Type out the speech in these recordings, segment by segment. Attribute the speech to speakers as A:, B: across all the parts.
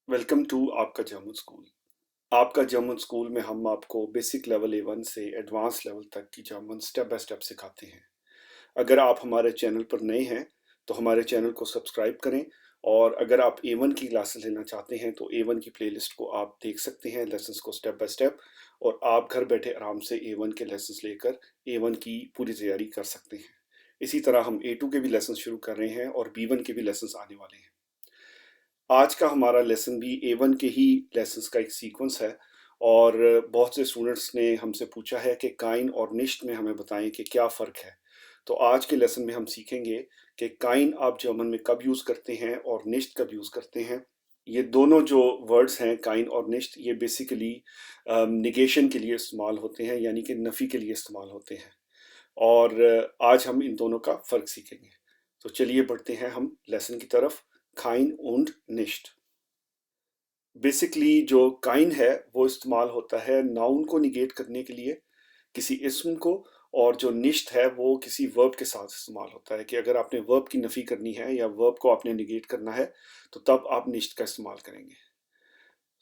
A: Welcome to आपका German school. आपका German school में हम आपको बेसिक लेवल A1 से एडवांस लेवल तक की जर्मन स्टेप बाय स्टेप सिखाते हैं। अगर आप हमारे चैनल पर नए हैं तो हमारे चैनल को सब्सक्राइब करें, और अगर आप A1 की क्लासेस लेना चाहते हैं तो A1 की प्लेलिस्ट को आप देख सकते हैं, लेसन्स को स्टेप बाय स्टेप, और आप घर बैठे आराम से A1 के लेसन्स लेकर A1 की पूरी तैयारी कर सकते हैं। इसी तरह हम A2 के भी लेसन शुरू कर रहे हैं और B1 के भी लेसन्स आने वाले हैं। आज का हमारा लेसन भी A1 के ही लेसन्स का एक सीक्वेंस है, और बहुत से स्टूडेंट्स ने हमसे पूछा है कि काइन और निश्ट में हमें बताएं कि क्या फ़र्क है। तो आज के लेसन में हम सीखेंगे कि काइन आप जर्मन में कब यूज़ करते हैं और निश्ट कब यूज़ करते हैं। ये दोनों जो वर्ड्स हैं काइन और निश्ट, ये बेसिकली निगेशन के लिए इस्तेमाल होते हैं, यानी कि नफ़ी के लिए इस्तेमाल होते हैं। और आज हम इन दोनों का फ़र्क सीखेंगे। तो चलिए बढ़ते हैं हम लेसन की तरफ। काइन und nicht। बेसिकली जो काइन है वो इस्तेमाल होता है नाउन को निगेट करने के लिए, किसी इस्म को, और जो निश्ट है वो किसी वर्ब के साथ इस्तेमाल होता है कि अगर आपने वर्ब की नफ़ी करनी है या वर्ब को आपने निगेट करना है तो तब आप निश्ट का इस्तेमाल करेंगे।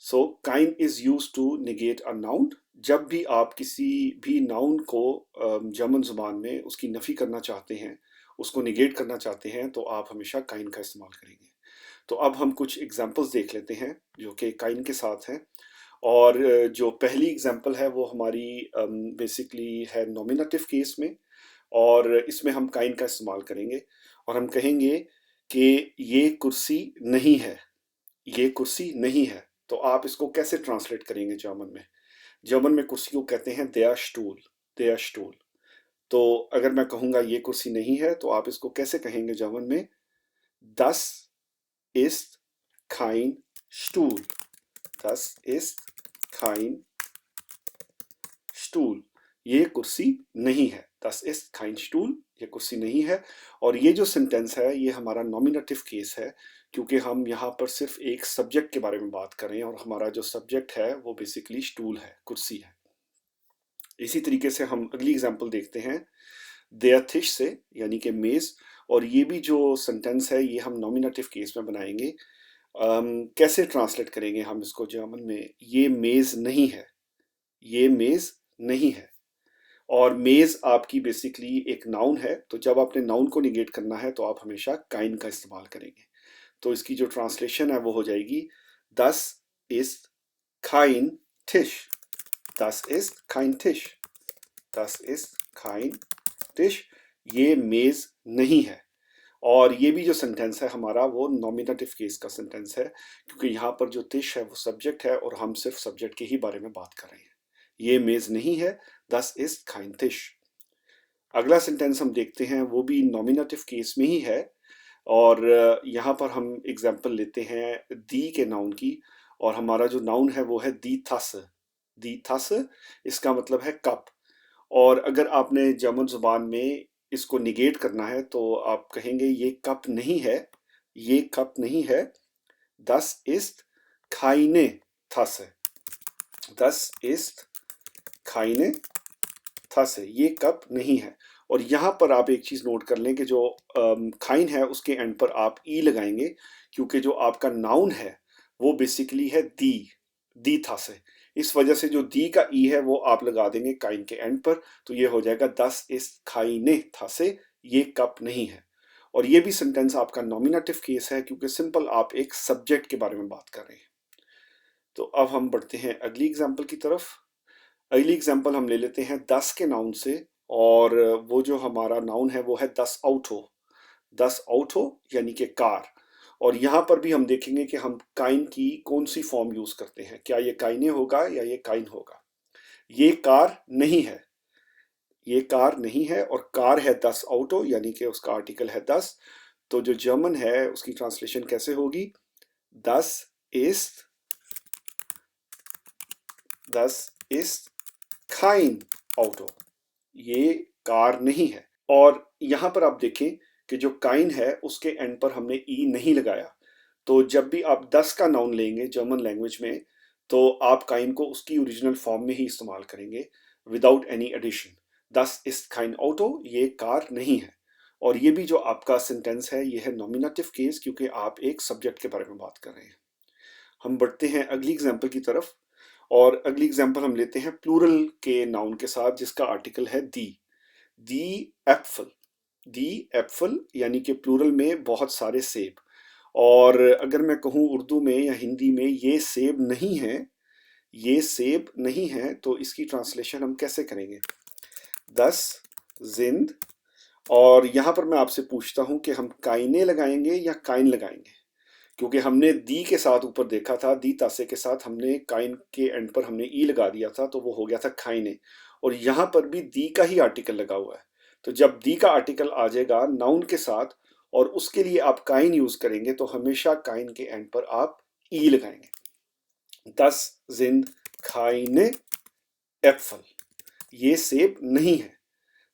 A: सो काइन is used to negate a noun. जब भी आप किसी भी नाउन को जर्मन जुबान में उसकी नफ़ी करना चाहते हैं, उसको निगेट करना चाहते हैं, तो आप हमेशा काइन का इस्तेमाल करेंगे। तो अब हम कुछ एग्जाम्पल्स देख लेते हैं जो कि काइन के साथ हैं। और जो पहली एग्जाम्पल है वो हमारी बेसिकली है नॉमिनेटिव केस में, और इसमें हम काइन का इस्तेमाल करेंगे और हम कहेंगे कि ये कुर्सी नहीं है। ये कुर्सी नहीं है। तो आप इसको कैसे ट्रांसलेट करेंगे जर्मन में? जर्मन में कुर्सी को कहते हैं देयर स्टूल। There stool. तो अगर मैं कहूँगा ये कुर्सी नहीं है तो आप इसको कैसे कहेंगे जर्मन में? दस ist kein Stuhl. Das ist kein Stuhl. ये कुर्सी नहीं है। Das ist kein Stuhl. ये कुर्सी नहीं है। और ये जो सेंटेंस है ये हमारा नॉमिनेटिव केस है, क्योंकि हम यहाँ पर सिर्फ एक सब्जेक्ट के बारे में बात कर रहे हैं और हमारा जो सब्जेक्ट है वो बेसिकली स्टूल है, कुर्सी है। इसी तरीके से हम अगली एग्जांपल देखते हैं देयर थिश से, यानी कि मेज। और ये भी जो सेंटेंस है ये हम नॉमिनेटिव केस में बनाएंगे। कैसे ट्रांसलेट करेंगे हम इसको जर्मन में? ये मेज नहीं है। ये मेज नहीं है। और मेज आपकी बेसिकली एक नाउन है, तो जब आपने नाउन को निगेट करना है तो आप हमेशा काइन का इस्तेमाल करेंगे। तो इसकी जो ट्रांसलेशन है वो हो जाएगी दस ist kein Tisch। दस ist kein Tisch। दस ist kein Tisch। ये मेज नहीं है। और ये भी जो सेंटेंस है हमारा वो नॉमिनेटिव केस का सेंटेंस है, क्योंकि यहाँ पर जो तिश है वो सब्जेक्ट है और हम सिर्फ सब्जेक्ट के ही बारे में बात कर रहे हैं। ये मेज नहीं है। दस इज काइन तिश। अगला सेंटेंस हम देखते हैं वो भी नॉमिनेटिव केस में ही है, और यहाँ पर हम एग्जाम्पल लेते हैं दी के नाउन की। और हमारा जो नाउन है वो है दी थस। दी थस, इसका मतलब है कप। और अगर आपने जर्मन जुबान में इसको निगेट करना है तो आप कहेंगे ये कप नहीं है। ये कप नहीं है। दस ist keine Tasse। दस ist keine Tasse। ये कप नहीं है। और यहाँ पर आप एक चीज़ नोट कर लें कि जो खाइन है उसके एंड पर आप ई लगाएंगे, क्योंकि जो आपका नाउन है वो बेसिकली है दी था से। इस वजह से जो दी का ई है वो आप लगा देंगे काइन के एंड पर, तो ये हो जाएगा दस इस खाइने था से। ये कप नहीं है। और ये भी सेंटेंस आपका नॉमिनेटिव केस है, क्योंकि सिंपल आप एक सब्जेक्ट के बारे में बात कर रहे हैं। तो अब हम बढ़ते हैं अगली एग्जाम्पल की तरफ। अगली एग्जाम्पल हम ले लेते हैं दस के नाउन से, और वो जो हमारा नाउन है वो है दस आउटो। दस आउटो यानी कि कार। और यहाँ पर भी हम देखेंगे कि हम काइन की कौन सी फॉर्म यूज करते हैं, क्या ये काइने होगा या ये काइन होगा। ये कार नहीं है। ये कार नहीं है, और कार है दस आउटो यानी कि उसका आर्टिकल है दस। तो जो जर्मन है उसकी ट्रांसलेशन कैसे होगी? दस इज दस इज kein Auto। ये कार नहीं है। और यहाँ पर आप देखें कि जो काइन है उसके एंड पर हमने ई नहीं लगाया। तो जब भी आप दस का नाउन लेंगे जर्मन लैंग्वेज में, तो आप काइन को उसकी ओरिजिनल फॉर्म में ही इस्तेमाल करेंगे, विदाउट एनी एडिशन। दस इज काइन ऑटो। ये कार नहीं है। और ये भी जो आपका सेंटेंस है ये है नॉमिनेटिव केस, क्योंकि आप एक सब्जेक्ट के बारे में बात कर रहे हैं। हम बढ़ते हैं अगली एग्जाम्पल की तरफ, और अगली एग्जाम्पल हम लेते हैं प्लूरल के नाउन के साथ जिसका आर्टिकल है दी एप्पल। दी एप्पल यानी कि प्लूरल में बहुत सारे सेब। और अगर मैं कहूँ उर्दू में या हिंदी में ये सेब नहीं है, ये सेब नहीं है, तो इसकी ट्रांसलेशन हम कैसे करेंगे? 10 जिंद। और यहाँ पर मैं आपसे पूछता हूँ कि हम काइने लगाएंगे या काइन लगाएंगे, क्योंकि हमने दी के साथ ऊपर देखा था, दी तासे के साथ हमने काइन के एंड पर हमने ई लगा दिया था, तो वो हो गया था खाइने। और यहाँ पर भी दी का ही आर्टिकल लगा हुआ है, तो जब दी का आर्टिकल आ जाएगा नाउन के साथ और उसके लिए आप काइन यूज करेंगे, तो हमेशा काइन के एंड पर आप ई लगाएंगे। 10 जिंद खाइने एप्पल, ये सेब नहीं है।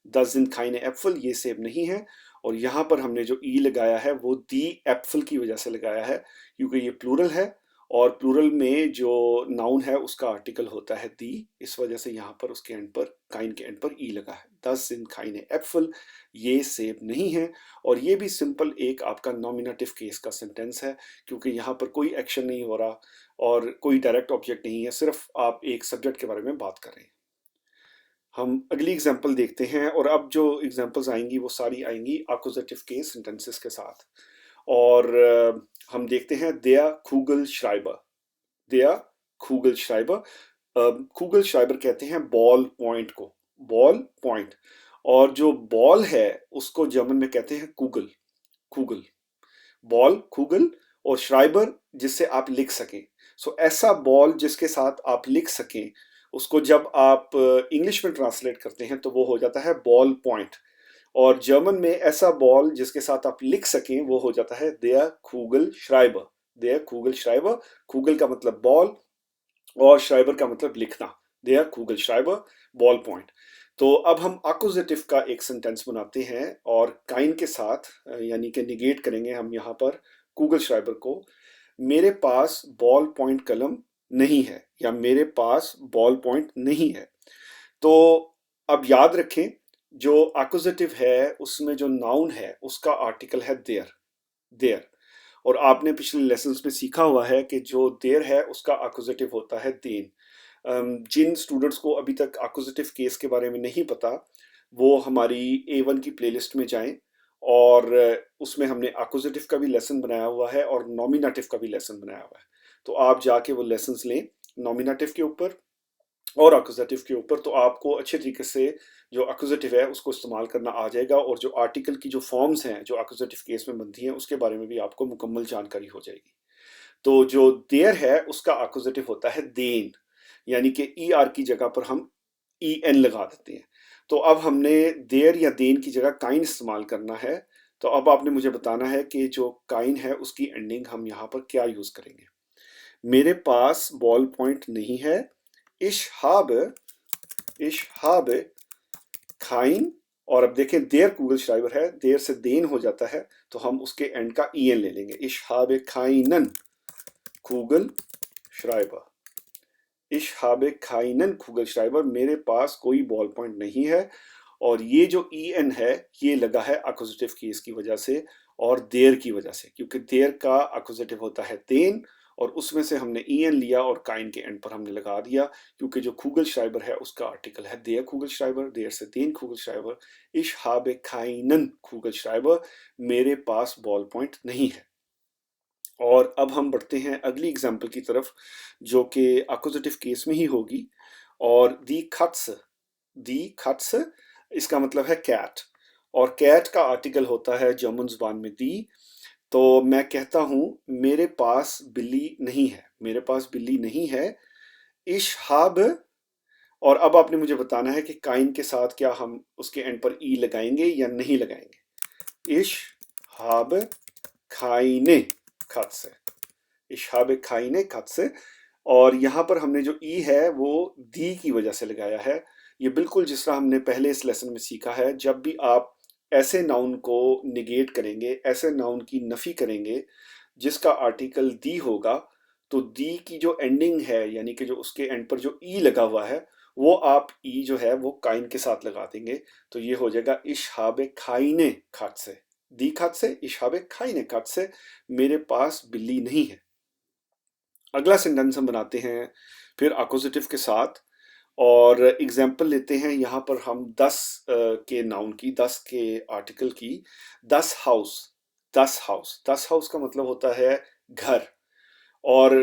A: 10 दिन खाइने एप्पल, ये सेब नहीं है। और यहाँ पर हमने जो ई लगाया है वो दी एप्पल की वजह से लगाया है, क्योंकि ये प्लूरल है और प्लूरल में जो नाउन है उसका आर्टिकल होता है दी, इस वजह से यहाँ पर उसके एंड पर, काइन के एंड पर ई लगा है। 10 दिन खाइने एप्पल, ये सेब नहीं है। और ये भी सिंपल एक आपका नॉमिनेटिव केस का सेंटेंस है, क्योंकि यहाँ पर कोई एक्शन नहीं हो रहा और कोई डायरेक्ट ऑब्जेक्ट नहीं है, सिर्फ आप एक सब्जेक्ट के बारे में बात कर रहे हैं। हम अगली एग्जाम्पल देखते हैं, और अब जो एग्जाम्पल्स आएंगी वो सारी आएंगी अक्यूजेटिव केस सेंटेंसेस के साथ। और हम देखते हैं दिया खूगल श्राइबर। दिया खूगल श्राइबर। खूगल श्राइबर कहते हैं बॉल पॉइंट को, बॉल पॉइंट। और जो बॉल है उसको जर्मन में कहते हैं कूगल, कूगल। बॉल कूगल और श्राइबर जिससे आप लिख सकें। सो ऐसा बॉल जिसके साथ आप लिख सकें, उसको जब आप इंग्लिश में ट्रांसलेट करते हैं तो वो हो जाता है बॉल पॉइंट। और जर्मन में ऐसा बॉल जिसके साथ आप लिख सकें वो हो जाता है देयर खूगल श्राइबर। देयर खूगल श्राइबर, खूगल का मतलब बॉल और श्राइबर का मतलब लिखना। देयर खूगल श्राइबर, बॉल पॉइंट। तो अब हम अक्यूजेटिव का एक सेंटेंस बनाते हैं और काइन के साथ यानी कि निगेट करेंगे हम यहाँ पर खूगल श्राइबर को। मेरे पास बॉल पॉइंट कलम नहीं है, या मेरे पास बॉल पॉइंट नहीं है। तो अब याद रखें, जो एक्कुजेटिव है उसमें जो नाउन है उसका आर्टिकल है देयर, देयर। और आपने पिछले लेसन्स में सीखा हुआ है कि जो देयर है उसका एक्कुजेटिव होता है देन। जिन स्टूडेंट्स को अभी तक एक्कुजेटिव केस के बारे में नहीं पता, वो हमारी A1 की प्लेलिस्ट में जाएं, और उसमें हमने एक्कुजेटिव का भी लेसन बनाया हुआ है और नॉमिनेटिव का भी लेसन बनाया हुआ है। तो आप जाके वो लेसन्स लें नॉमिनेटिव के ऊपर और एक्कुजेटिव के ऊपर, तो आपको अच्छे तरीके से जो एक्कुजेटिव है उसको इस्तेमाल करना आ जाएगा, और जो आर्टिकल की जो फॉर्म्स हैं जो एक्कुजेटिव केस में बनती हैं उसके बारे में भी आपको मुकम्मल जानकारी हो जाएगी। तो जो देयर है उसका एक्कुजेटिव होता है देन, यानी कि ई आर की जगह पर हम ई एन लगा देते हैं। तो अब हमने देयर या देन की जगह काइन इस्तेमाल करना है। तो अब आपने मुझे बताना है कि जो काइन है उसकी एंडिंग हम यहाँ पर क्या यूज करेंगे। मेरे पास बॉल पॉइंट नहीं है। इश habe, इश habe खाइन। और अब देखें देर गूगल श्राइबर है, देर से देन हो जाता है, तो हम उसके एंड का ई एन ले लेंगे। इश habe खाइनन गूगल श्राइबर। इश habe खाइनन गूगल श्राइबर, मेरे पास कोई बॉल पॉइंट नहीं है। और ये जो ई एन है ये लगा है एक्कुजेटिव केस की वजह से और देर की वजह से, क्योंकि देर का एक्कुजेटिव होता है देन, और उसमें से हमने ई एन लिया और काइन के एंड पर हमने लगा दिया, क्योंकि जो खूगल श्राइबर है उसका आर्टिकल है देर खूगल श्राइबर, देर से देन खूगल श्राइबर। इश habe खाइनन खूगल श्राइबर, मेरे पास बॉल पॉइंट नहीं है। और अब हम बढ़ते हैं अगली एग्जाम्पल की तरफ जो कि एक्कुजेटिव केस में ही होगी। और दी खट्स, इसका मतलब है कैट, और कैट का आर्टिकल होता है जर्मन जुबान में दी। तो मैं कहता हूं मेरे पास बिल्ली नहीं है, मेरे पास बिल्ली नहीं है। इश habe, और अब आपने मुझे बताना है कि काइन के साथ क्या हम उसके एंड पर ई लगाएंगे या नहीं लगाएंगे। इश habe खाइने खट्स, इश habe खाइने खट्स। और यहाँ पर हमने जो ई है वो दी की वजह से लगाया है। ये बिल्कुल जिस तरह हमने पहले इस लेसन में सीखा है, जब भी आप ऐसे नाउन को निगेट करेंगे, ऐसे नाउन की नफी करेंगे जिसका आर्टिकल दी होगा, तो दी की जो एंडिंग है यानी कि जो उसके एंड पर जो ई लगा हुआ है, वो आप ई जो है वो काइन के साथ लगा देंगे। तो ये हो जाएगा इश habe खाइने खाट से, दी खाट से, इश habe खाइने खाट से, मेरे पास बिल्ली नहीं है। अगला सेंटेंस हम बनाते हैं फिर अक्वजिटिव के साथ, और एग्जाम्पल लेते हैं यहाँ पर हम 10 के नाउन की, 10 के आर्टिकल की। 10 हाउस, 10 हाउस, 10 हाउस का मतलब होता है घर। और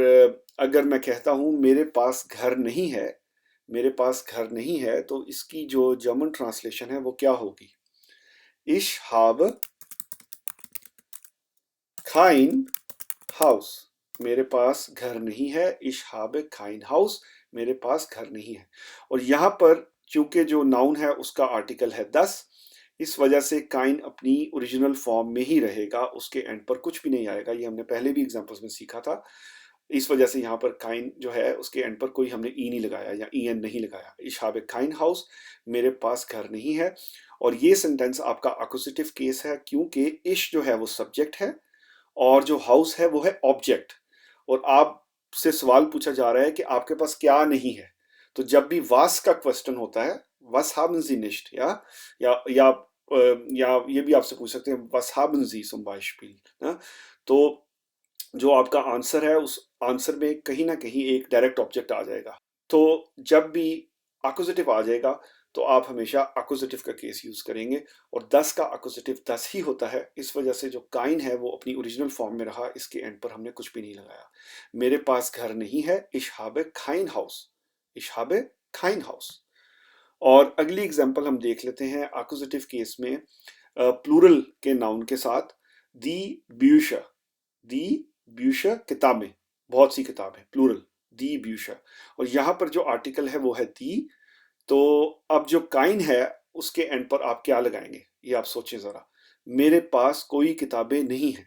A: अगर मैं कहता हूँ मेरे पास घर नहीं है, मेरे पास घर नहीं है, तो इसकी जो जर्मन ट्रांसलेशन है वो क्या होगी? Ich habe kein Haus। मेरे पास घर नहीं है। Ich habe kein Haus। मेरे पास घर नहीं है। और यहाँ पर चूंकि जो नाउन है उसका आर्टिकल है 10, इस वजह से काइन अपनी ओरिजिनल फॉर्म में ही रहेगा, उसके एंड पर कुछ भी नहीं आएगा। ये हमने पहले भी एग्जांपल्स में सीखा था। इस वजह से यहाँ पर काइन जो है उसके एंड पर कोई हमने ई नहीं लगाया या ई एन नहीं लगाया। Ich habe kein Haus। मेरे पास घर नहीं है। और ये सेंटेंस आपका अक्यूजेटिव केस है, क्योंकि इश जो है वो सब्जेक्ट है और जो हाउस है वो है ऑब्जेक्ट। और आपसे सवाल पूछा जा रहा है कि आपके पास क्या नहीं है। तो जब भी वास का क्वेश्चन होता है, was haben Sie nicht, या ये भी आपसे पूछ सकते हैं was haben Sie zum Beispiel, ना? तो जो आपका आंसर है उस आंसर में कहीं ना कहीं एक डायरेक्ट ऑब्जेक्ट आ जाएगा। तो जब भी अक्यूजेटिव आ जाएगा तो आप हमेशा अक्यूजेटिव का केस यूज करेंगे। और 10 का अक्यूजेटिव 10 ही होता है, इस वजह से जो काइन है वो अपनी ओरिजिनल फॉर्म में रहा, इसके एंड पर हमने कुछ भी नहीं लगाया। मेरे पास घर नहीं है। Ich habe kein Haus। Ich habe kein Haus। और अगली एग्जांपल हम देख लेते हैं अक्यूजेटिव केस में प्लूरल के नाउन के साथ। दी ब्यूशर, दी ब्यूशर किताबें, बहुत सी किताबें, प्लूरल दी ब्यूशर। और यहाँ पर जो आर्टिकल है वो है दी। तो अब जो काइन है उसके एंड पर आप क्या लगाएंगे, ये आप सोचें जरा। मेरे पास कोई किताबें नहीं है।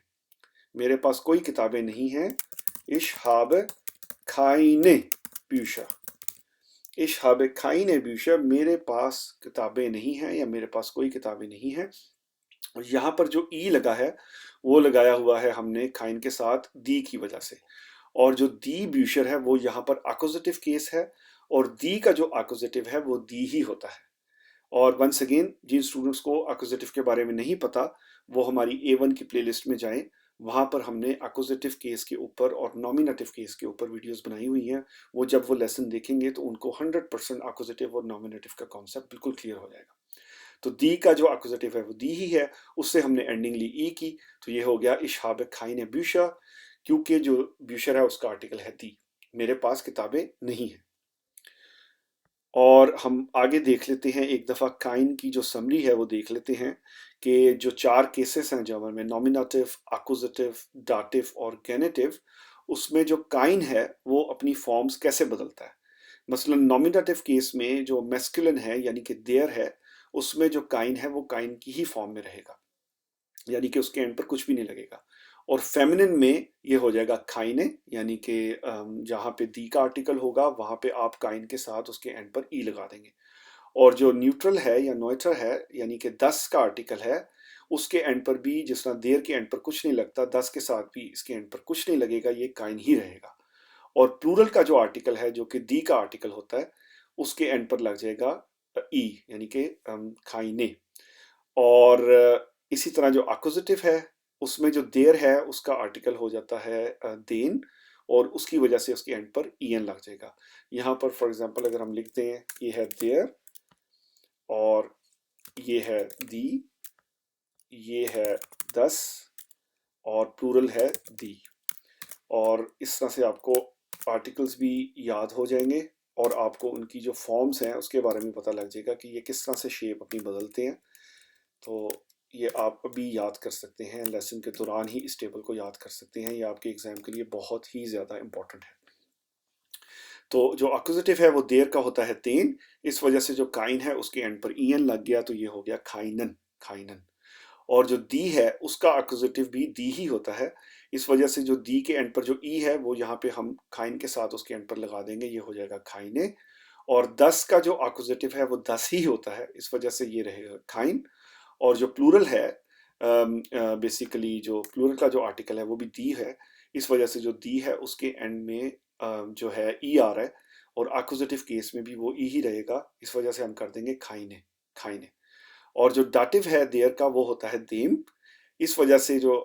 A: मेरे पास कोई किताबें नहीं है। Ich habe keine Bücher। Ich habe keine Bücher। मेरे पास किताबें नहीं हैं या मेरे पास कोई किताबें नहीं है। और यहाँ पर जो ई लगा है वो लगाया हुआ है हमने काइन के साथ दी की वजह से। और जो दी ब्यूशर है वो यहाँ पर अक्यूजेटिव केस है, और दी का जो अक्यूजेटिव है वो दी ही होता है। और वंस अगेन, जिन स्टूडेंट्स को अक्यूजेटिव के बारे में नहीं पता वो हमारी A1 की प्लेलिस्ट में जाएं। वहाँ पर हमने अक्यूजेटिव केस के ऊपर और नॉमिनेटिव केस के ऊपर वीडियोस बनाई हुई हैं। वो जब वो लेसन देखेंगे तो उनको 100% अक्यूजेटिव और नॉमिनेटिव का कॉन्सेप्ट बिल्कुल क्लियर हो जाएगा। तो दी का जो अक्यूजेटिव है वो दी ही है, उससे हमने एंडिंग ली ई की, तो ये हो गया Ich habe keine Bücher। क्योंकि जो ब्यूशर है उसका आर्टिकल है दी। मेरे पास किताबें नहीं है। और हम आगे देख लेते हैं एक दफ़ा काइन की जो समरी है वो देख लेते हैं कि जो 4 केसेस हैं जर्मन में, नॉमिनेटिव, अक्यूजेटिव, डाटिव और गेनेटिव, उसमें जो काइन है वो अपनी फॉर्म्स कैसे बदलता है। मसलन नॉमिनेटिव केस में जो मैस्कुलिन है यानी कि देयर है, उसमें जो काइन है वो काइन की ही फॉर्म में रहेगा, यानी कि उसके एंड पर कुछ भी नहीं लगेगा। और फेमिनिन में ये हो जाएगा खाइने, यानी कि जहाँ पे दी का आर्टिकल होगा वहाँ पे आप काइन के साथ उसके एंड पर ई लगा देंगे। और जो न्यूट्रल है या नोइटर है, यानी कि 10 का आर्टिकल है, उसके एंड पर भी जिस तरह देर के एंड पर कुछ नहीं लगता, 10 के साथ भी इसके एंड पर कुछ नहीं लगेगा, ये काइन ही रहेगा। और प्लूरल का जो आर्टिकल है जो कि दी का आर्टिकल होता है, उसके एंड पर लग जाएगा ई, यानी कि खाइने। और इसी तरह जो अक्यूजेटिव है उसमें जो देर है उसका आर्टिकल हो जाता है देन, और उसकी वजह से उसके एंड पर ईएन लग जाएगा। यहाँ पर फॉर एग्जांपल अगर हम लिखते हैं ये है देर और ये है दी, ये है 10 और प्लूरल है दी। और इस तरह से आपको आर्टिकल्स भी याद हो जाएंगे और आपको उनकी जो फॉर्म्स हैं उसके बारे में पता लग जाएगा कि ये किस तरह से शेप अपनी बदलते हैं। तो ये आप अभी याद कर सकते हैं, लेसन के दौरान ही इस टेबल को याद कर सकते हैं। ये आपके एग्जाम के लिए बहुत ही ज़्यादा इम्पोर्टेंट है। तो जो अक्यूजेटिव है वो देर का होता है तेन, इस वजह से जो काइन है उसके एंड पर ईएन लग गया तो ये हो गया खाइनन, खाइनन। और जो दी है उसका अक्यूजेटिव भी दी ही होता है, इस वजह से जो दी के एंड पर जो ई है वो यहाँ पे हम खाइन के साथ उसके एंड पर लगा देंगे, ये हो जाएगा खाइने। और 10 का जो अक्यूजेटिव है वो 10 ही होता है, इस वजह से ये रहेगा खाइन। और जो प्लूरल है, बेसिकली जो प्लूरल का जो आर्टिकल है वो भी दी है, इस वजह से जो दी है उसके एंड में जो है ई आ रहा है, और अक्यूजेटिव केस में भी वो ई ही रहेगा, इस वजह से हम कर देंगे खाइने, खाइने। और जो डाटिव है देयर का वो होता है देम, इस वजह से जो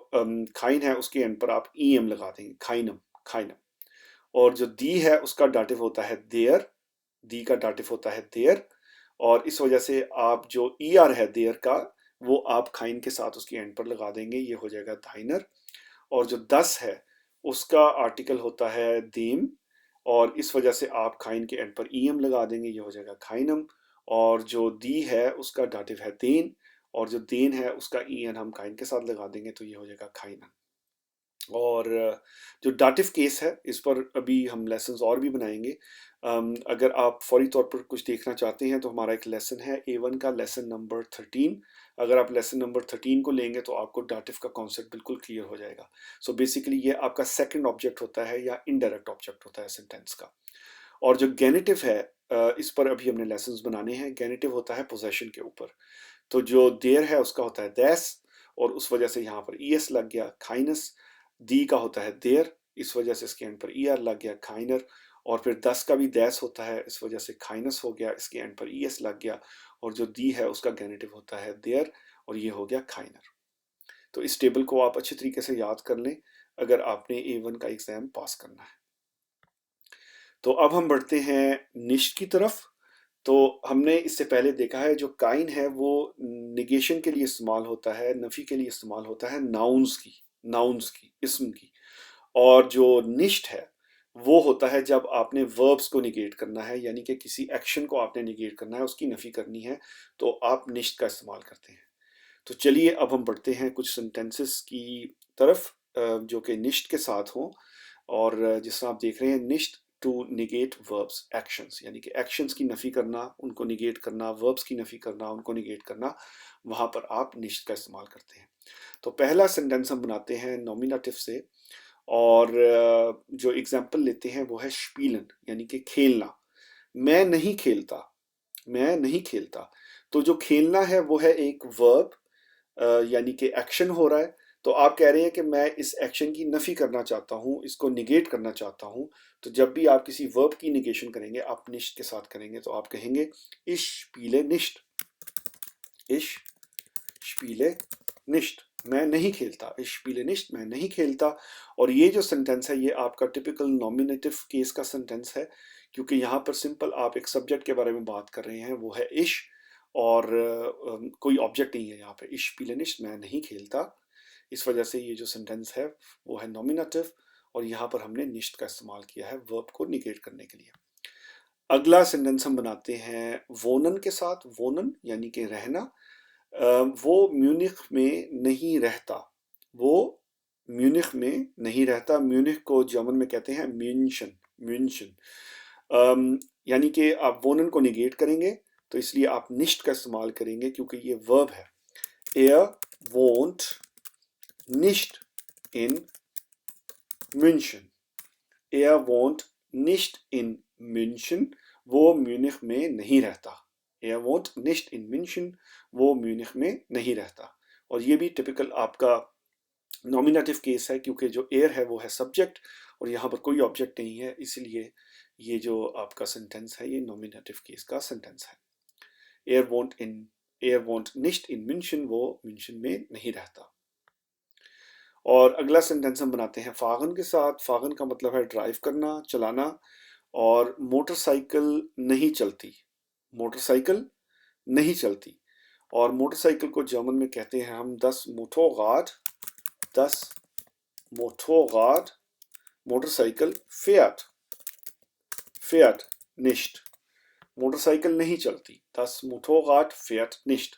A: खाइन है उसके एंड पर आप ई एम लगा देंगे, खाइनम, खाइनम। और जो दी है उसका डाटिव होता है देयर, दी का डाटिव होता है देयर, और इस वजह से आप जो ईआर है देयर का वो आप खाइन के साथ उसकी एंड पर लगा देंगे, ये हो जाएगा दाइनर। और जो 10 है उसका आर्टिकल होता है देम, और इस वजह से आप खाइन के एंड पर ईएम लगा देंगे, ये हो जाएगा खाइनम। और जो दी है उसका डाटिव है देन, और जो देन है उसका ईएन हम खाइन के साथ लगा देंगे, तो ये हो जाएगा खाइनम। और जो डाटिव केस है इस पर अभी हम लेसन्स और भी बनाएंगे। अगर आप फौरी तौर पर कुछ देखना चाहते हैं तो हमारा एक लेसन है A1 का, लेसन नंबर 13। अगर आप लेसन नंबर 13 को लेंगे तो आपको डाटिव का कॉन्सेप्ट बिल्कुल क्लियर हो जाएगा। सो बेसिकली ये आपका सेकंड ऑब्जेक्ट होता है या इनडायरेक्ट ऑब्जेक्ट होता है सेंटेंस का। और जो गेनेटिव है इस पर अभी हमने लेसन्स बनाने हैं। गेनेटिव होता है पोजेशन के ऊपर, तो जो देयर है उसका होता है दैस, और उस वजह से यहाँ पर ईएस लग गया खाइनस। दी का होता है देयर, इस वजह से इसके एंड पर ईआर लग गया खाइनर। और फिर 10 का भी दैस होता है, इस वजह से खाइनस हो गया, इसके एंड पर ईएस लग गया। और जो दी है उसका गेनेटिव होता है देयर, और ये हो गया खाइनर। तो इस टेबल को आप अच्छे तरीके से याद कर लें अगर आपने A1 का एग्जाम पास करना है। तो अब हम बढ़ते हैं निश्ट की तरफ। तो हमने इससे पहले देखा है जो काइन है वो निगेशन के लिए इस्तेमाल होता है, नफी के लिए इस्तेमाल होता है नाउन्स की, इस्म की। और जो निश्ट है वो होता है जब आपने वर्ब्स को निगेट करना है, यानी कि किसी एक्शन को आपने निगेट करना है, उसकी नफी करनी है, तो आप निश्ट का इस्तेमाल करते हैं। तो चलिए अब हम बढ़ते हैं कुछ सेंटेंसेस की तरफ जो कि निश्ट के साथ हों। और जिस तरह आप देख रहे हैं, निश्ट टू निगेट वर्ब्स एक्शंस, यानी कि एक्शंस की नफ़ी करना, उनको निगेट करना, वर्ब्स की नफ़ी करना, उनको निगेट करना, वहाँ पर आप निश्ट का इस्तेमाल करते हैं। तो पहला सेंटेंस हम बनाते हैं नॉमिनेटिव से, और जो एग्जाम्पल लेते हैं वो है स्पीलन, यानी कि खेलना। मैं नहीं खेलता, मैं नहीं खेलता। तो जो खेलना है वो है एक वर्ब, यानी कि एक्शन हो रहा है। तो आप कह रहे हैं कि मैं इस एक्शन की नफ़ी करना चाहता हूँ, इसको निगेट करना चाहता हूँ। तो जब भी आप किसी वर्ब की निगेशन करेंगे आप निश्ट के साथ करेंगे, तो आप कहेंगे इश पीले निश्ट, इश स्पीले निश्ट, मैं नहीं खेलता, इश पीले निश्ट, मैं नहीं खेलता। और ये जो सेंटेंस है ये आपका टिपिकल नॉमिनेटिव केस का सेंटेंस है, क्योंकि यहाँ पर सिंपल आप एक सब्जेक्ट के बारे में बात कर रहे हैं, वो है इश, और कोई ऑब्जेक्ट नहीं है यहाँ पे। इश पीले निश्ट, मैं नहीं खेलता, इस वजह से ये जो सेंटेंस है वो है नॉमिनेटिव, और यहाँ पर हमने निश्ट का इस्तेमाल किया है वर्ब को निगेट करने के लिए। अगला सेंटेंस हम बनाते हैं वोनन के साथ। वोनन यानी कि रहना। वो म्यूनिख में नहीं रहता, वो म्यूनिख में नहीं रहता। म्यूनिख को जर्मन में कहते हैं म्यूनशन, म्यूनशन। यानी कि आप वोनन को निगेट करेंगे तो इसलिए आप निश्ट का इस्तेमाल करेंगे, क्योंकि ये वर्ब है। एयर वोंट निश्ट इन म्यूनशन, एयर वोंट निश्ट इन म्यूनशन, वो म्यूनिख में नहीं रहता। एयर वोंट निश्ट इन म्यूनशन, वो म्यूनिख में नहीं रहता। और ये भी टिपिकल आपका नॉमिनेटिव केस है, क्योंकि जो एयर है वो है सब्जेक्ट और यहाँ पर कोई ऑब्जेक्ट नहीं है, इसलिए ये जो आपका सेंटेंस है ये नॉमिनेटिव केस का सेंटेंस है। एयर वोंट निश्ट इन म्यूनशन, वो म्यूनशन में नहीं रहता। और अगला सेंटेंस हम बनाते हैं फागन के साथ। फागन का मतलब है ड्राइव करना, चलाना। और मोटरसाइकिल नहीं चलती, मोटरसाइकिल नहीं चलती। और मोटरसाइकिल को जर्मन में कहते हैं हम दस मोटोगार्ड, दस मोटोगार्ड। मोटरसाइकिल फेयट, फेयट निश्ट, मोटरसाइकिल नहीं चलती, दस मोटोगार्ड फेयट निश्ट।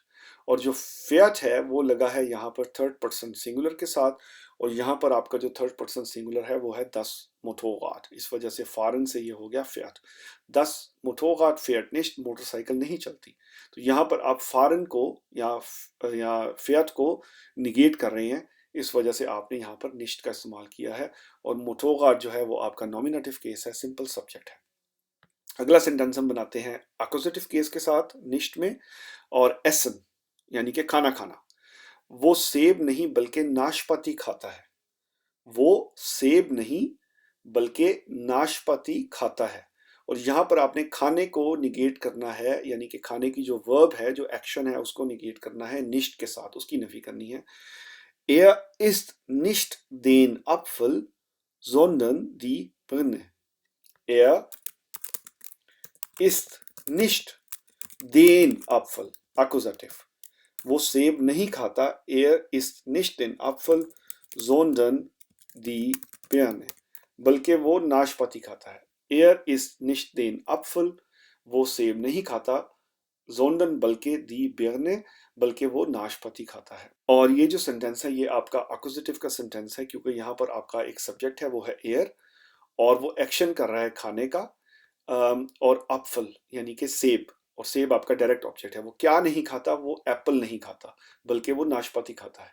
A: और जो फेयट है वो लगा है यहाँ पर थर्ड पर्सन सिंगुलर के साथ, और यहाँ पर आपका जो थर्ड पर्सन सिंगुलर है वो है दस मोटोगार्ड, इस वजह से फॉरेन से ये हो गया फेयट। दस मोटोगार्ड फेयट निश्ट, मोटरसाइकिल नहीं चलती। तो यहाँ पर आप फॉरेन को या फेयट को निगेट कर रहे हैं, इस वजह से आपने यहाँ पर निश्ट का इस्तेमाल किया है। और मोटोगार्ड जो है वो आपका नॉमिनेटिव केस है, सिंपल सब्जेक्ट है। अगला सेंटेंस हम बनाते हैं अक्यूजेटिव केस के साथ निश्ट में। और एसन यानी कि खाना खाना। वो सेब नहीं बल्कि नाशपाती खाता है, वो सेब नहीं बल्कि नाशपाती खाता है। और यहाँ पर आपने खाने को निगेट करना है, यानी कि खाने की जो वर्ब है, जो एक्शन है, उसको निगेट करना है निश्ट के साथ, उसकी नफी करनी है। Er ist nicht den Apfel, sondern die Birne. Er ist nicht den Apfel. Akkusativ. वो सेब नहीं खाता. Er isst nicht den Apfel, sondern die Birne. बल्कि वो नाशपाती खाता है. Er isst nicht den Apfel, वो सेब नहीं खाता. sondern बल्कि die Birne, बल्कि वो नाशपाती खाता है. और ये जो सेंटेंस है ये आपका अक्यूजेटिव का सेंटेंस है क्योंकि यहाँ पर आपका एक सब्जेक्ट है वो है एयर और वो एक्शन कर रहा है खाने का. और एप्पल यानी कि सेब, और सेब आपका डायरेक्ट ऑब्जेक्ट है. वो क्या नहीं खाता? वो एप्पल नहीं खाता बल्कि वो नाशपाती खाता है.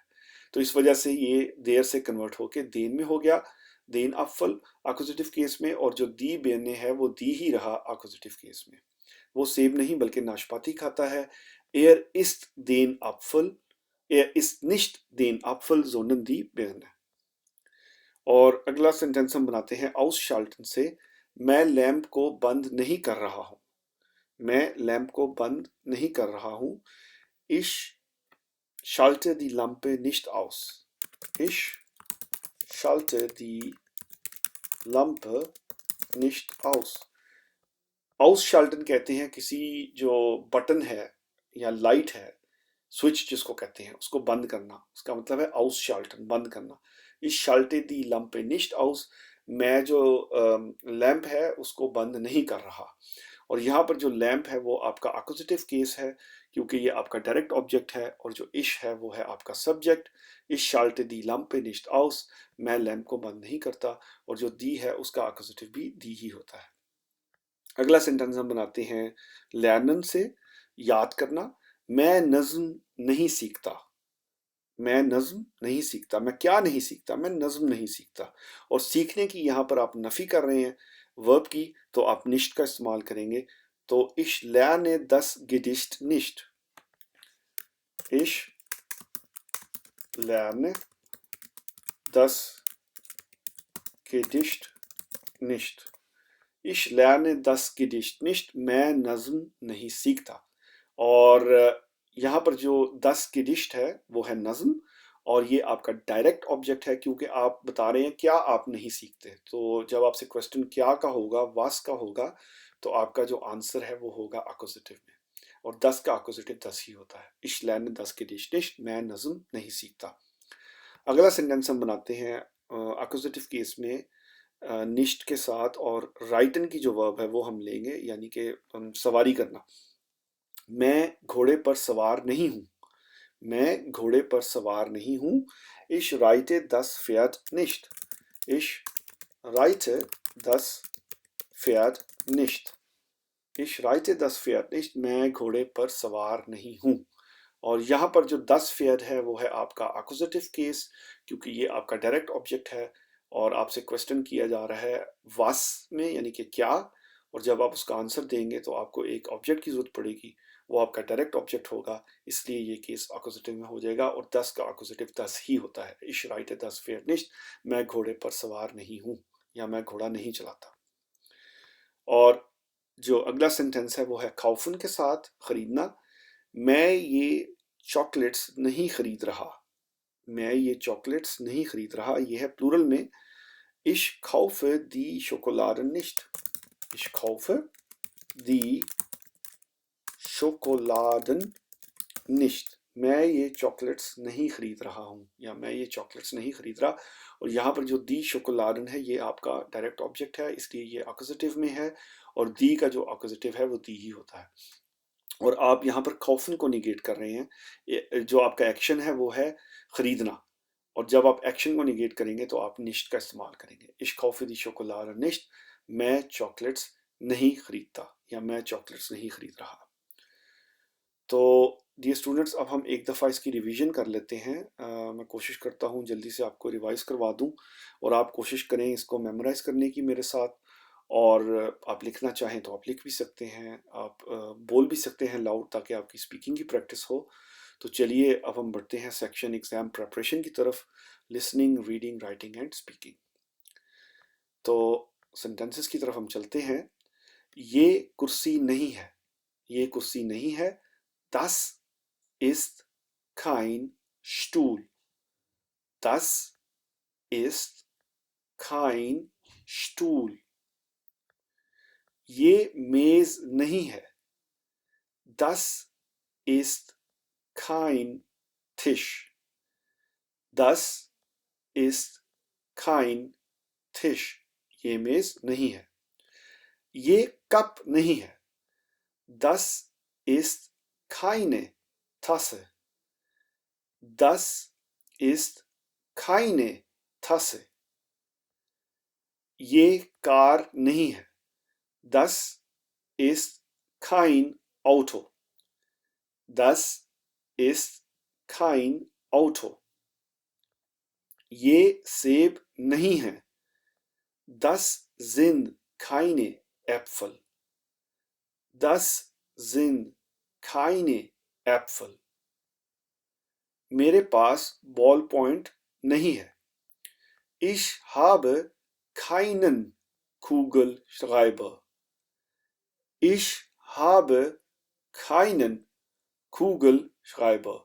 A: तो इस वजह से ये देर से कन्वर्ट होके देन में हो गया. देन एप्पल अक्यूजेटिव केस में, और जो दी बेने है वो दी ही रहा अक्यूजेटिव केस में. वो सेब नहीं बल्कि नाशपाती खाता है. एयर इस्ट देन एप्पल, एयर इस्ट निश्ट देन एप्पल sondern die Birne. और अगला सेंटेंस हम बनाते हैं ausschalten से. मैं लैंप को बंद नहीं कर रहा हूं. मैं लैंप को बंद नहीं कर रहा हूं. Ich schalte die Lampe nicht aus. Ich schalte die Lampe nicht aus. Ausschalten कहते हैं किसी जो बटन है या लाइट है, स्विच जिसको कहते हैं, उसको बंद करना. उसका मतलब है ausschalten, बंद करना. Ich schalte die Lampe nicht aus. मैं जो लैंप है उसको बंद नहीं कर रहा. और यहाँ पर जो लैंप है वो आपका अक्यूजेटिव केस है क्योंकि ये आपका डायरेक्ट ऑब्जेक्ट है, और जो इश है वो है आपका subject. Ich schalte die Lampe nicht aus. मैं लैंप को बंद नहीं करता. और जो दी है उसका अक्यूजेटिव भी दी ही होता है. अगला सेंटेंस हम बनाते हैं लर्नन से, याद करना. मैं नज्म नहीं सीखता. मैं नज्म नहीं सीखता. मैं क्या नहीं सीखता? मैं नज्म नहीं सीखता. और सीखने की यहाँ पर आप नफी कर रहे हैं वर्ब की, तो आप निश्ट का इस्तेमाल करेंगे. तो ich lerne das Gedicht nicht. Ich lerne das Gedicht nicht. Ich lerne das Gedicht nicht. मैं नज्म नहीं सीखता. और यहाँ पर जो दस Gedicht है वो है नज्म, और ये आपका डायरेक्ट ऑब्जेक्ट है क्योंकि आप बता रहे हैं क्या आप नहीं सीखते. तो जब आपसे क्वेश्चन क्या का होगा, वास का होगा, तो आपका जो आंसर है वो होगा अक्यूजेटिव में, और 10 का अक्यूजेटिव 10 ही होता है. Ich lerne das Gedicht nicht. मैं नज्म नहीं सीखता. अगला सेंटेंस हम बनाते हैं अक्यूजेटिव केस में निश्ट के साथ, और राइटन की जो वर्ब है वो हम लेंगे, यानी कि सवारी करना. मैं घोड़े पर सवार नहीं हूं. मैं घोड़े पर सवार नहीं हूं. Ich reite das Pferd nicht. Ich reite das Pferd nicht. Ich reite das Pferd nicht. मैं घोड़े पर सवार नहीं हूं. और यहाँ पर जो 10 फेयर है वो है आपका अक्यूजेटिव केस क्योंकि ये आपका डायरेक्ट ऑब्जेक्ट है, और आपसे क्वेश्चन किया जा रहा है वास में, यानी कि क्या. और जब आप उसका आंसर देंगे तो आपको एक ऑब्जेक्ट की जरूरत पड़ेगी, वो आपका डायरेक्ट ऑब्जेक्ट होगा, इसलिए ये केस अक्यूजेटिव में हो जाएगा, और 10 का अक्यूजेटिव 10 ही होता है. Ich reite das Pferd nicht. मैं घोड़े पर सवार नहीं हूँ, या मैं घोड़ा नहीं चलाता. और जो अगला सेंटेंस है वो है kaufen के साथ, खरीदना. मैं ये चॉकलेट्स नहीं खरीद रहा. मैं ये चॉकलेट्स नहीं खरीद रहा. ये है प्लूरल में. Ich kaufe die Schokoladen nicht. Ich kaufe die Schokoladen nicht. मैं ये चॉकलेट्स नहीं खरीद रहा हूँ, या मैं ये चॉकलेट्स नहीं खरीद रहा. और यहाँ पर जो दी शोकोलाडन है ये आपका डायरेक्ट ऑब्जेक्ट है, इसलिए ये अक्यूजेटिव में है, और दी का जो अक्यूजेटिव है वो दी ही होता है. और आप यहाँ पर कॉफन को निगेट कर रहे हैं. जो आपका एक्शन है वो है खरीदना, और जब आप एक्शन को निगेट करेंगे तो आप निश्ट का इस्तेमाल करेंगे. Ich kaufe die Schokolade nicht. मैं चॉकलेट्स नहीं खरीदता, या मैं चॉकलेट्स नहीं खरीद रहा. तो डियर स्टूडेंट्स, अब हम एक दफ़ा इसकी रिवीजन कर लेते हैं. मैं कोशिश करता हूँ जल्दी से आपको रिवाइज करवा दूँ, और आप कोशिश करें इसको मेमोराइज करने की मेरे साथ. और आप लिखना चाहें तो आप लिख भी सकते हैं, आप बोल भी सकते हैं लाउड, ताकि आपकी स्पीकिंग की प्रैक्टिस हो. तो चलिए अब हम बढ़ते हैं सेक्शन एग्ज़ाम प्रेपरेशन की तरफ, listening, reading, writing and speaking. तो सेंटेंसेस की तरफ हम चलते हैं. ये कुर्सी नहीं है. ये कुर्सी नहीं है. Das ist kein Stuhl. Das ist kein Stuhl. ये मेज नहीं है। Das ist kein Tisch. Das ist kein Tisch. ये मेज नहीं है। ये कप नहीं है। Das ist keine Tasse. Das ist keine Tasse. ये कार नहीं है। Das ist kein Auto. Das ist kein Auto. ये सेब नहीं है। Das sind keine Äpfel. Das sind keine Äpfel. मेरे पास बॉल पॉइंट नहीं है। Ich habe keinen Kugelschreiber. Ich habe keinen Kugelschreiber.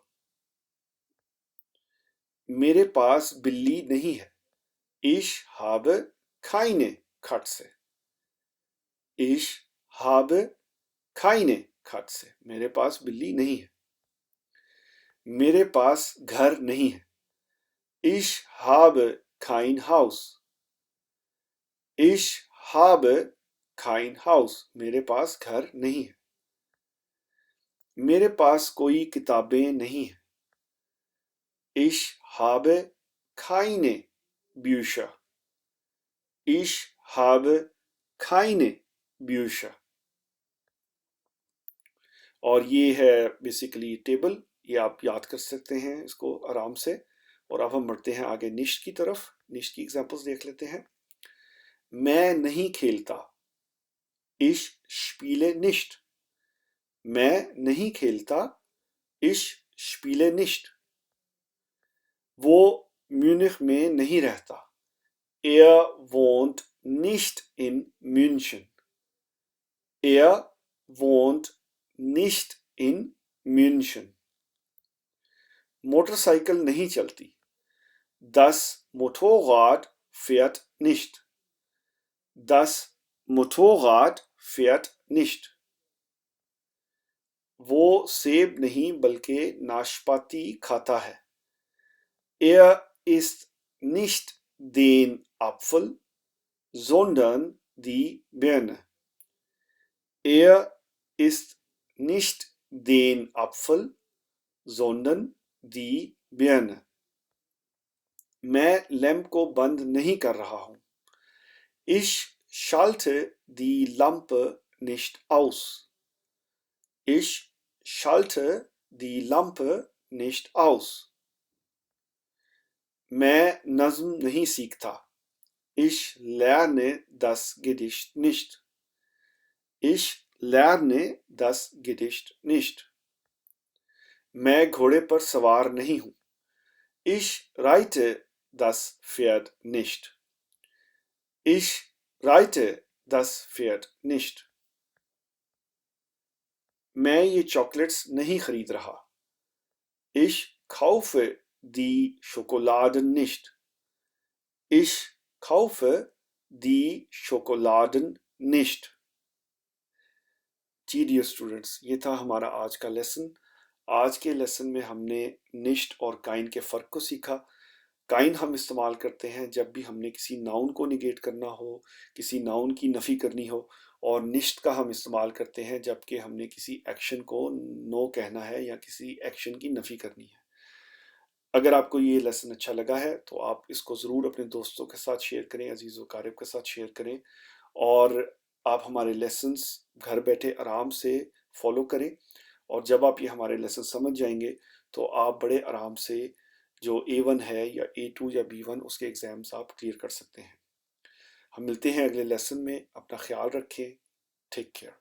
A: मेरे पास बिल्ली नहीं है। Ich habe keine Katze. Ich habe keine Katze. मेरे पास बिल्ली नहीं है। मेरे पास घर नहीं है। Ich habe kein Haus. Ich habe kein Haus. मेरे पास घर नहीं है। मेरे पास कोई किताबें नहीं है। Ich habe keine Bücher. Ich habe keine Bücher. और ये है बेसिकली टेबल, ये आप याद कर सकते हैं इसको आराम से। और अब हम बढ़ते हैं आगे निश्ट की तरफ। निश्ट की एग्जांपल्स देख लेते हैं। मैं नहीं खेलता। Ich spiele nicht. मैं नहीं खेलता। Ich spiele nicht. वो म्यूनिख में नहीं रहता। Er wohnt nicht in München. Er wohnt nicht in München. Motorcycle नहीं चलती। Das Motorrad fährt nicht. Das Motorrad fährt nicht. वो सेब नहीं बल्कि नाशपाती खाता है। Er isst nicht den Apfel, sondern die Birne. Er isst nicht den Apfel, sondern die Birne. मैं लैंप को बंद नहीं कर रहा हूं। Ich schalte die Lampe nicht aus. Ich schalte die Lampe nicht aus. मैं नज्म नहीं सीखता। Ich lerne das Gedicht nicht. Ich lerne das Gedicht nicht. मैं घोड़े पर सवार नहीं हूं। Ich reite das Pferd nicht. Ich reite das Pferd nicht. मैं ये चॉकलेट्स नहीं खरीद रहा। Ich kaufe die Schokoladen nicht. Ich kaufe die Schokoladen nicht. जी डियर स्टूडेंट्स, ये था हमारा आज का लेसन। आज के लेसन में हमने निश्ट और काइन के फ़र्क को सीखा। काइन हम इस्तेमाल करते हैं जब भी हमने किसी नाउन को निगेट करना हो, किसी नाउन की नफ़ी करनी हो, और निश्ट का हम इस्तेमाल करते हैं जबकि हमने किसी एक्शन को नो कहना है या किसी एक्शन की नफ़ी करनी है। अगर आपको ये लेसन अच्छा लगा है तो आप इसको ज़रूर अपने दोस्तों के साथ शेयर करें, अजीज़ व क़ारिब के साथ शेयर करें, और आप हमारे लेसन्स घर बैठे आराम से फॉलो करें। और जब आप ये हमारे लेसन समझ जाएंगे तो आप बड़े आराम से जो A1 है या A2 या B1 उसके एग्ज़ाम्स आप क्लियर कर सकते हैं। हम मिलते हैं अगले लेसन में। अपना ख्याल रखें। Take care.